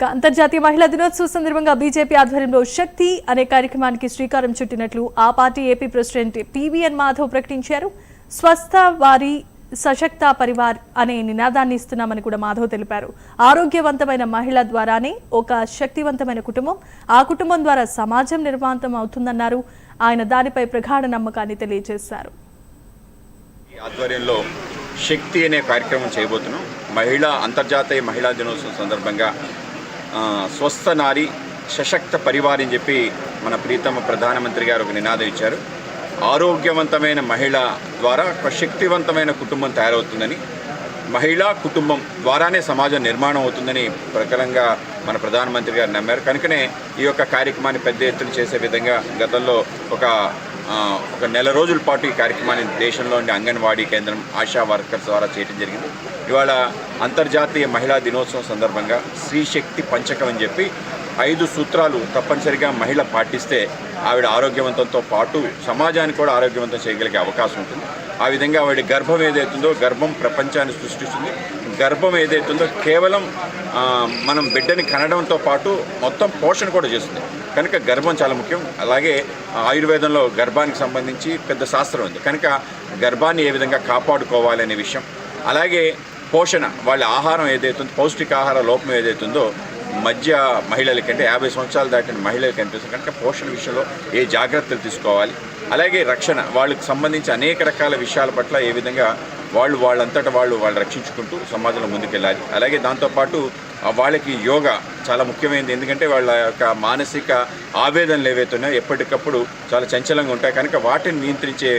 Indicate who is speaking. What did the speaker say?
Speaker 1: అంతర్జాతీయ మహిళా దినోత్సవం సందర్భంగా బీజేపీ ఆధ్వర్యంలో శక్తి అనే కార్యక్రమానికి శ్రీకారం చుట్టినట్లు ఆ party AP president PVN Madhav ప్రకటించారు. స్వస్థ వారి సశక్త పరివార్ అనే నినాదాన్ని ఇస్తున్నామని కూడా మాధవ్ తెలిపారు. ఆరోగ్యవంతమైన మహిళ ద్వారానే ఒక శక్తివంతమైన కుటుంబం, ఆ కుటుంబం ద్వారా సమాజం నిర్మాణం అవుతుందన్నారు. ఆయన దానిపై ప్రగాఢ నమ్మకాన్ని తెలియజేశారు.
Speaker 2: ఆధ్వర్యంలో శక్తి అనే కార్యక్రమం చేయబోతున్నాం. అంతర్జాతీయ మహిళా దినోత్సవం సందర్భంగా స్వస్థ నారి సశక్త పరివార్ అని చెప్పి మన ప్రీతమ ప్రధానమంత్రి గారు ఒక నినాదం ఇచ్చారు. ఆరోగ్యవంతమైన మహిళ ద్వారా ఒక శక్తివంతమైన కుటుంబం తయారవుతుందని, మహిళా కుటుంబం ద్వారానే సమాజం నిర్మాణం అవుతుందని ప్రకారంగా మన ప్రధానమంత్రి గారు నమ్మారు. కనుకనే ఈ యొక్క కార్యక్రమాన్ని పెద్ద ఎత్తున చేసే విధంగా గతంలో ఒక నెల రోజుల పాటు ఈ కార్యక్రమాన్ని దేశంలోని అంగన్వాడీ కేంద్రం, ఆశా వర్కర్స్ ద్వారా చేయడం జరిగింది. ఇవాళ అంతర్జాతీయ మహిళా దినోత్సవం సందర్భంగా స్త్రీ శక్తి పంచకం అని చెప్పి 5 సూత్రాలు తప్పనిసరిగా మహిళ పాటిస్తే ఆవిడ ఆరోగ్యవంతంతో పాటు సమాజాన్ని కూడా ఆరోగ్యవంతం చేయగలిగే అవకాశం ఉంటుంది. ఆ విధంగా ఆవిడ గర్భం ఏదైతుందో గర్భం ప్రపంచాన్ని సృష్టిస్తుంది. గర్భం ఏదైతుందో కేవలం మనం బిడ్డని కనడంతో పాటు మొత్తం పోషణ కూడా చేస్తుంది. కనుక గర్భం చాలా ముఖ్యం. అలాగే ఆయుర్వేదంలో గర్భానికి సంబంధించి పెద్ద శాస్త్రం ఉంది. కనుక గర్భాన్ని ఏ విధంగా కాపాడుకోవాలి అనే విషయం, అలాగే పోషణ, వాళ్ళ ఆహారం ఏదైతుందో పౌష్టికాహార లోపం ఏదైతుందో మధ్య మహిళలకంటే 50 సంవత్సరాలు దాటిన మహిళలకు కనిపిస్తుంది. కనుక పోషణ విషయంలో ఏ జాగ్రత్తలు తీసుకోవాలి, అలాగే రక్షణ, వాళ్ళకి సంబంధించి అనేక రకాల విషయాల పట్ల ఏ విధంగా వాళ్ళంతటా వాళ్ళు రక్షించుకుంటూ సమాజంలో ముందుకెళ్ళాలి. అలాగే దాంతోపాటు వాళ్ళకి యోగా చాలా ముఖ్యమైనది. ఎందుకంటే వాళ్ళ యొక్క మానసిక ఆవేదనలు ఏవైతే ఉన్నాయో ఎప్పటికప్పుడు చాలా చంచలంగా ఉంటాయి. కనుక వాటిని నియంత్రించే